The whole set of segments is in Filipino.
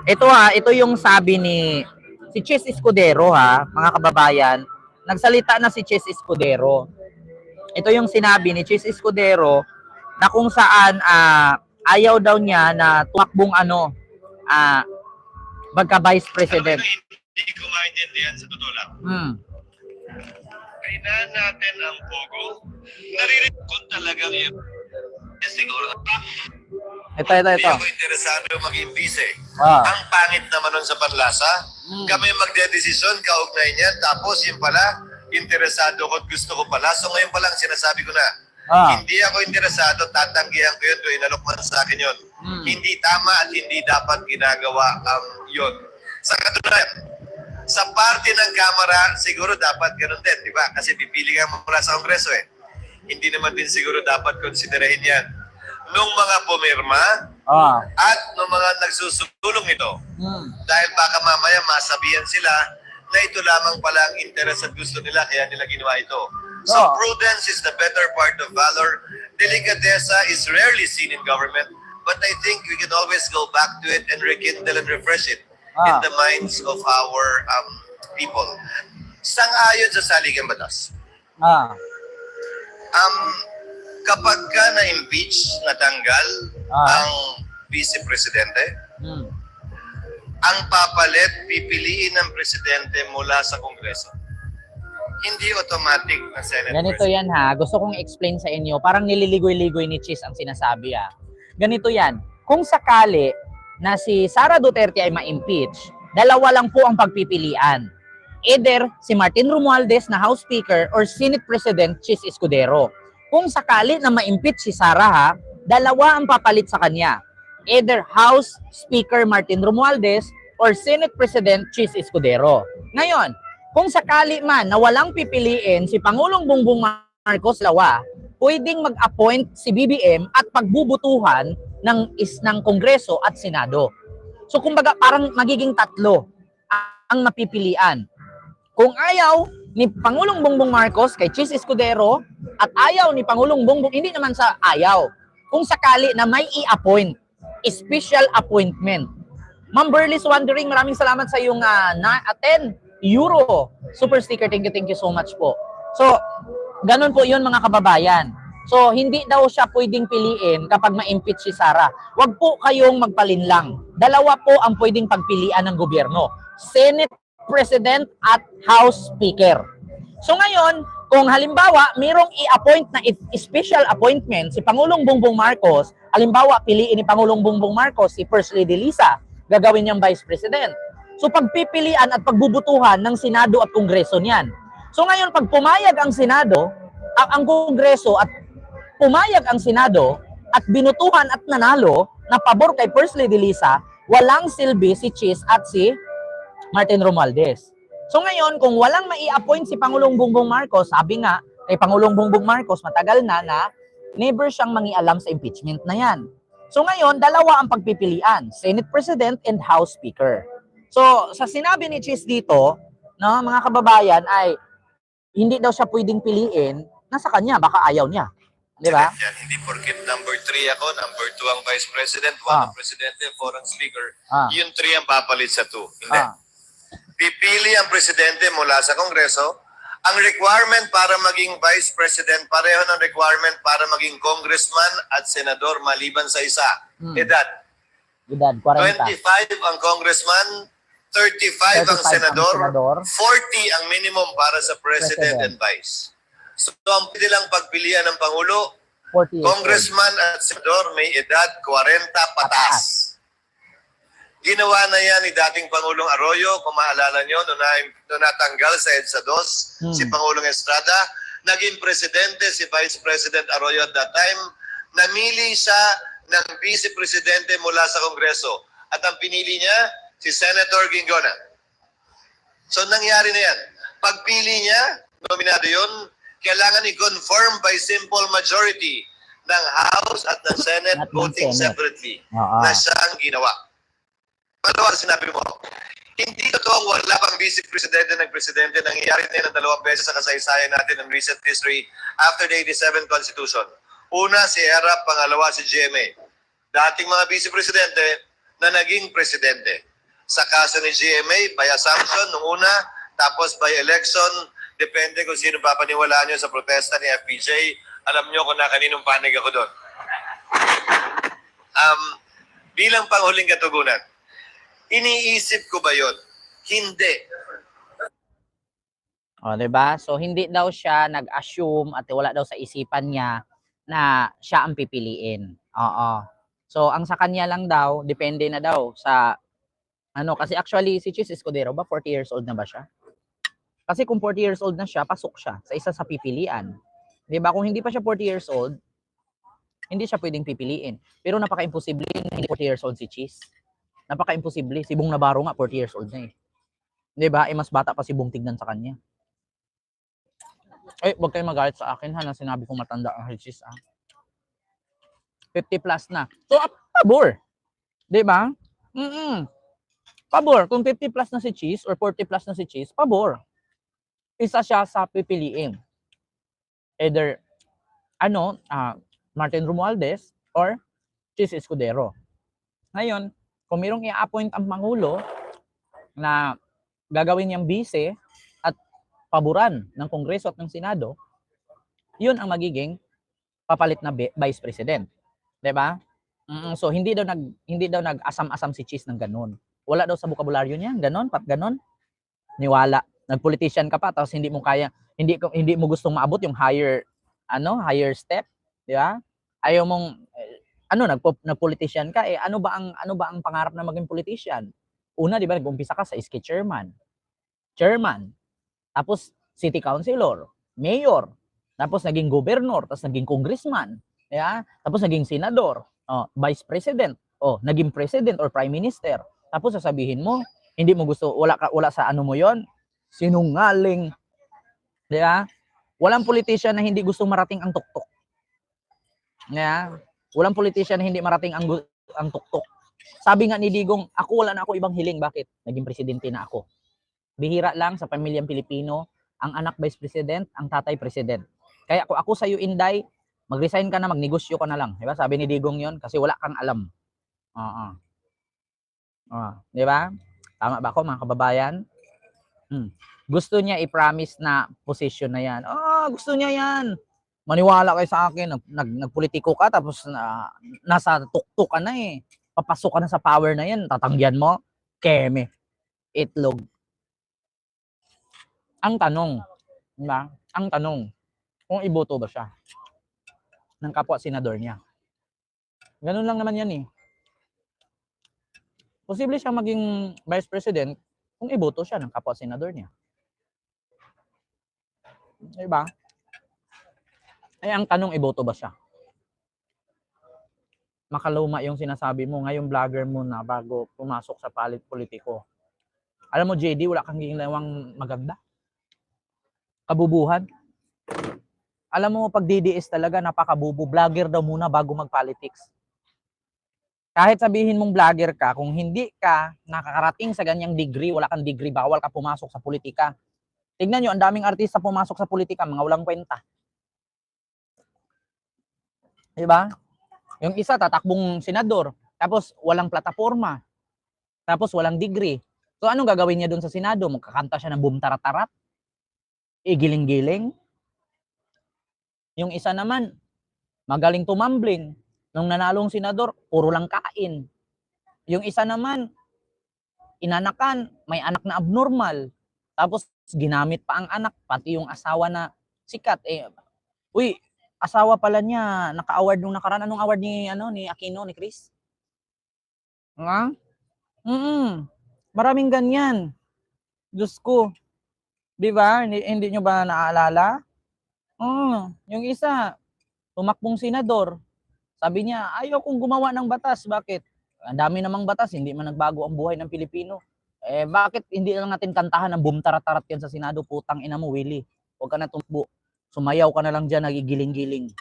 Ito yung sabi ni si Chis Escudero mga kababayan. Nagsalita na si Chis Escudero. Ito yung sinabi ni Chis Escudero na kung saan ayaw daw niya na tumakbong magka-vice president. Hindi ko maintindihan sa totoo lang. Kainan natin ang Pogo. Naririnig ko talagang yun. Siguro. Ito. Hindi ako interesado maging vice. Ang pangit naman nun sa panlasa. Kami magdedesisyon, kaugnay niyan. Tapos yung pala, interesado ko at gusto ko pala. So ngayon pa lang sinasabi ko na, hindi ako interesado, tatanggihan ko yun kung inalok man sa akin yun. Hindi tama at hindi dapat ginagawa ang yun. Sa katunayan, sa parte ng Kamara, siguro dapat ganun din, di ba? Kasi pipili ka mula sa Kongreso eh. Hindi naman din siguro dapat konsiderahin yan. Nung mga pumirma at nung mga nagsusulong ito, dahil baka mamaya masabihan sila na ito lamang pala ang interes at gusto nila, kaya nila ginawa ito. So prudence is the better part of valor. Delicadeza is rarely seen in government, but I think we can always go back to it and rekindle and refresh it in the minds of our people. Sang-ayon sa saligang batas. Kapag ka na-impeach, natanggal ang vice-presidente, ang papalit, pipiliin ng presidente mula sa Kongreso. Hindi automatic na Senate Ganito president. yan gusto kong explain sa inyo. Parang nililigoy-ligoy ni Chis ang sinasabi Ganito yan. Kung sakali na si Sara Duterte ay ma-impeach, dalawa lang po ang pagpipilian. Either si Martin Romualdez na House Speaker or Senate President Chis Escudero. Kung sakali na ma-impeach si Sara dalawa ang papalit sa kanya. Either House Speaker Martin Romualdez or Senate President Chis Escudero. Ngayon, kung sakali man na walang pipiliin si Pangulong Bongbong Marcos Lawa, pwedeng mag-appoint si BBM at pagbubutuhan ng Kongreso at Senado. So kumbaga parang magiging tatlo ang mapipilian. Kung ayaw ni Pangulong Bongbong Marcos kay Chis Escudero at ayaw ni Pangulong Bongbong, hindi naman sa ayaw. Kung sakali na may i-appoint, special appointment. Ma'am Berlis Wondering, maraming salamat sa iyong 10 euro super sticker. Thank you so much po. So, ganun po yun mga kababayan. So, hindi daw siya pwedeng piliin kapag ma-impeach si Sara. Huwag po kayong magpalinlang. Dalawa po ang pwedeng pagpilian ng gobyerno. Senate President at House Speaker. So ngayon, kung halimbawa mayroong i-appoint na special appointment si Pangulong Bongbong Marcos, halimbawa piliin ni Pangulong Bongbong Marcos si First Lady Lisa, gagawin niyang Vice President. So pagpipilian at pagbubutuhan ng Senado at Kongreso niyan. So ngayon, pag pumayag ang Senado, ang Kongreso at pumayag ang Senado at binutuhan at nanalo na pabor kay First Lady Lisa, walang silbi si Chis at si Martin Romualdez. So ngayon, kung walang mai-appoint si Pangulong Bongbong Marcos, sabi nga kay Pangulong Bongbong Marcos matagal na never siyang mangialam sa impeachment na yan. So ngayon, dalawa ang pagpipilian, Senate President and House Speaker. So sa sinabi ni Chis dito, mga kababayan, ay hindi daw siya pwedeng piliin, nasa kanya, baka ayaw niya. Di ba? Hindi porket number 3 ako, number 2 ang Vice President, 1 ang Presidente, 4 ang Speaker. Yung 3 ang papalit sa 2. Hindi. Pipili ang Presidente mula sa Kongreso. Ang requirement para maging Vice President, pareho ng requirement para maging Congressman at Senador maliban sa isa. Edad. Edad, 40. 25 ang Congressman, 35 ang Senador, 40 ang minimum para sa President and Vice. So ang pwede lang pagpilian ng Pangulo, Congressman at Senador may edad 40 patas. Ginawa na yan ni dating Pangulong Arroyo, kung maalala nyo, nung natanggal sa EDSA 2, si Pangulong Estrada, naging presidente si Vice President Arroyo at that time, namili siya ng Vice Presidente mula sa Kongreso. At ang pinili niya, si Senator Gingona. So nangyari na yan. Pagpili niya, nominado yun, kailangan i-confirm by simple majority ng House at ng Senate voting separately na siya ang ginawa. Palawa, sinabi mo, hindi totoong wala pang Vice Presidente ng Presidente. Nangyayari na yan ng 2 beses sa kasaysayan natin ng recent history after the 87 Constitution. Una, si Erap, pangalawa si GMA. Dating mga Vice Presidente na naging Presidente. sa kaso ni GMA, by assumption, nung una, tapos by election, depende kung sino papaniwalaan nyo sa protesta ni FPJ. Alam nyo kung na kaninong panig ako doon. Bilang panghuling katugunan, iniisip ko ba yon? Hindi. O, diba? So, hindi daw siya nag-assume at wala daw sa isipan niya na siya ang pipiliin. Oo. So, ang sa kanya lang daw, depende na daw sa, kasi actually, si Chis Escudero ba, 40 years old na ba siya? Kasi kung 40 years old na siya, pasok siya sa isa sa pipilian. Diba? Kung hindi pa siya 40 years old, hindi siya pwedeng pipiliin. Pero napaka-imposible na hindi 40 years old si Chis. Napaka-imposible. Si Bong Navarro nga, 40 years old na eh. Diba? Mas bata pa si Bong tignan sa kanya. Huwag kayong magalit sa akin ha, na sinabi kong matanda ang Chis. 50 plus na. So, pabor. Diba? Pabor. Kung 50 plus na si Chis or 40 plus na si Chis, pabor. Isa siya sa pipiliin. Either, Martin Romualdez or Chis Escudero. Ngayon, kung mayroong i-appoint ang Pangulo na gagawin niyang bise at paboran ng Kongreso at ng Senado, yun ang magiging papalit na Vice President. 'Di ba? So hindi daw nag-asam-asam si Chis ng ganun. Wala daw sa bokabularyo niya, ganun, ganon. Niwala. Nag-politician ka pa tapos hindi mo kaya, hindi mo gustong maabot yung higher step, 'di ba? Ayaw mong nag-politician ka ano ba ang pangarap na maging politician? Una, 'di ba, nag-umpisa ka sa SK chairman, tapos city councilor, mayor, tapos naging gobernador, tapos naging congressman, tapos naging senador, vice president, naging president or prime minister. Tapos sasabihin mo, hindi mo gusto, wala sa ano mo 'yon, sinungaling. 'Di ba? Walang politician na hindi gusto marating ang tuktok. Walang politician na hindi marating ang tuktok. Sabi nga ni Digong, wala na ako ibang hiling. Bakit? Naging presidente na ako. Bihira lang sa pamilyang Pilipino, ang anak vice president, ang tatay president. Kaya kung ako sa iyo, Inday, mag-resign ka na, magnegosyo ka na lang. Diba? Sabi ni Digong yon kasi wala kang alam. Diba? Tama ba ako, mga kababayan? Gusto niya i-promise na position na yan. Gusto niya yan. Maniwala kayo sa akin, nagpolitiko ka tapos nasa tuktok ka na eh. Papasok ka na sa power na yan, tatanggihan mo, keme, itlog. Ang tanong, diba? Ang tanong, kung iboto ba siya ng kapwa senador niya. Ganun lang naman yan eh. Posible siyang maging vice president kung iboto siya ng kapwa senador niya. Diba? Ang tanong, iboto ba siya? Makaluma yung sinasabi mo, ngayong vlogger mo na bago pumasok sa palit politiko. Alam mo, JD, wala kang ginawang maganda. Kabubuhan. Alam mo, pag DDS talaga, napakabubo. Vlogger daw muna bago mag-politics. Kahit sabihin mong vlogger ka, kung hindi ka nakakarating sa ganyang degree, wala kang degree, bawal ka pumasok sa politika. Tignan nyo, ang daming artista pumasok sa politika, mga walang kwenta. Diba? Yung isa, tatakbong senador, tapos walang plataforma, tapos walang degree. So, anong gagawin niya dun sa Senado? Magkakanta siya ng boom tarat-tarat? Giling-giling? Yung isa naman, magaling tumambling. Nung nanalong senador, puro lang kain. Yung isa naman, inanakan, may anak na abnormal. Tapos, ginamit pa ang anak, pati yung asawa na sikat. Asawa pala niya, naka-award nung nakaraan. Anong award ni Aquino, ni Chris? Maraming ganyan. Diyos ko. Di ba? Hindi nyo ba naaalala? Yung isa, tumakbong senador. Sabi niya, ayaw kong gumawa ng batas. Bakit? Ang dami namang batas, hindi man nagbago ang buhay ng Pilipino. Bakit hindi lang natin kantahan ng boom tarat-tarat yan sa Senado? Putang ina mo, Willie. Huwag ka na tumbo. Sumayaw ka na lang dyan, nagigiling-giling.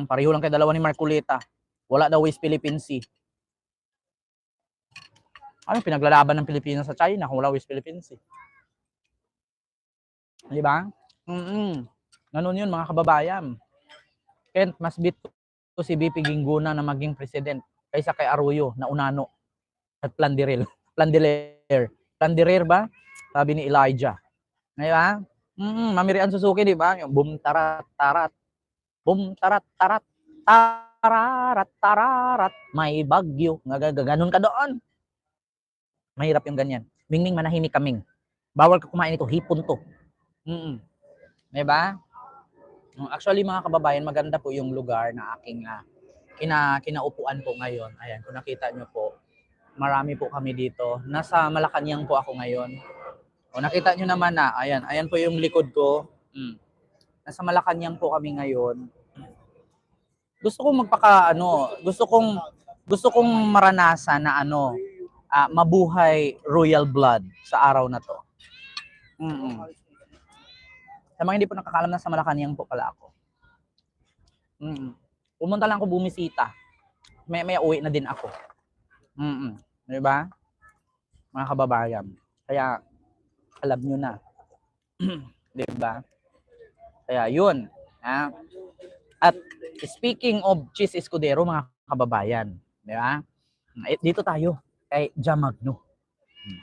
Pareho lang kay dalawa ni Marcoleta. Wala daw West Philippine Sea. Pinaglalaban ng Pilipinas sa China kung wala West Philippine Sea. Di ba? Ganun yun, mga kababayan. Kent, mas bit ko si BP Gingguna na maging president kaysa kay Arroyo na unano. At Plandiril. Plandirer ba? Sabi ni Elijah. Ngayon, Mamirian Suzuki, di ba? Yung boom, tarat, tarat. Boom, tarat, tarat. Tararat, tararat. May bagyo. Ganun ka doon. Mahirap yung ganyan. Mingming, manahimik kaming. Bawal ka kumain ito. Hipon to. Di ba? Actually, mga kababayan, maganda po yung lugar na aking kinaupuan po ngayon. Ayan, kung nakita nyo po, marami po kami dito. Nasa Malacanang po ako ngayon. O nakita nyo naman na, ayan po yung likod ko. Nasa Malacanang po kami ngayon. Gusto kong gusto kong maranasan na mabuhay royal blood sa araw na to. Sa mga hindi po nakakaalam, na sa Malacanang po pala ako. Pumunta lang ako bumisita. May uwi na din ako. Di ba? Mga kababayan. Kaya, alam nyo na. Di ba? Kaya, yun. At speaking of Cheese Escudero, mga kababayan. Di ba? Dito tayo kay Jamagno.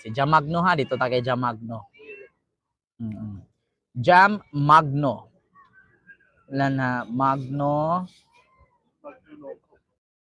Si Jamagno ha, dito tayo kay Jamagno. Jam Magno. Wala na, Magno.